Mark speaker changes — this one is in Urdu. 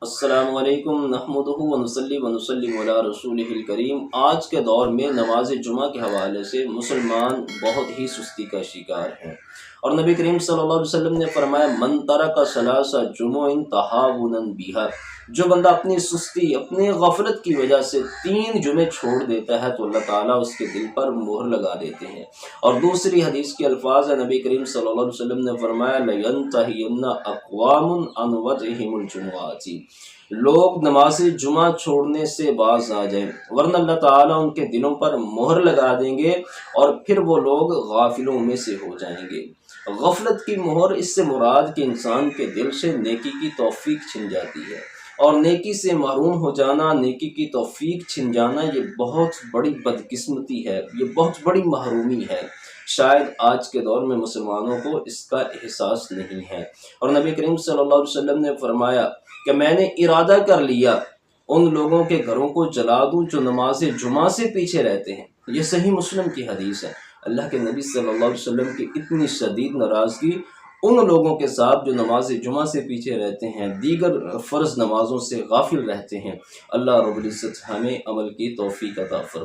Speaker 1: السلام علیکم نحمدہ ونصلی ونسلم علی رسولہ الکریم۔ آج کے دور میں نماز جمعہ کے حوالے سے مسلمان بہت ہی سستی کا شکار ہیں، اور نبی کریم صلی اللہ علیہ وسلم نے فرمایا من ترک ثلاث جمع تہاونا بہا، جو بندہ اپنی سستی اپنی غفلت کی وجہ سے 3 جمعے چھوڑ دیتا ہے تو اللہ تعالیٰ اس کے دل پر مہر لگا دیتے ہیں۔ اور دوسری حدیث کے الفاظ ہے، نبی کریم صلی اللہ علیہ وسلم نے فرمایا لَيَنْتَهِيَنَّ أَقْوَامٌ عَنْ وَضْعِهِمُ الْجُمُعَاتِ، لوگ نماز جمعہ چھوڑنے سے باز آ جائیں ورنہ اللہ تعالیٰ ان کے دلوں پر مہر لگا دیں گے اور پھر وہ لوگ غافلوں میں سے ہو جائیں گے۔ غفلت کی مہر، اس سے مراد کہ انسان کے دل سے نیکی کی توفیق چھن جاتی ہے، اور نیکی سے محروم ہو جانا، نیکی کی توفیق چھن جانا، یہ بہت بڑی بدقسمتی ہے، یہ بہت بڑی محرومی ہے۔ شاید آج کے دور میں مسلمانوں کو اس کا احساس نہیں ہے، اور نبی کریم صلی اللہ علیہ وسلم نے فرمایا کہ میں نے ارادہ کر لیا ان لوگوں کے گھروں کو جلا دوں جو نماز جمعہ سے پیچھے رہتے ہیں۔ یہ صحیح مسلم کی حدیث ہے۔ اللہ کے نبی صلی اللہ علیہ وسلم کی اتنی شدید ناراضگی ان لوگوں کے ساتھ جو نماز جمعہ سے پیچھے رہتے ہیں، دیگر فرض نمازوں سے غافل رہتے ہیں۔ اللہ رب العزت ہمیں عمل کی توفیق عطا فرمائے۔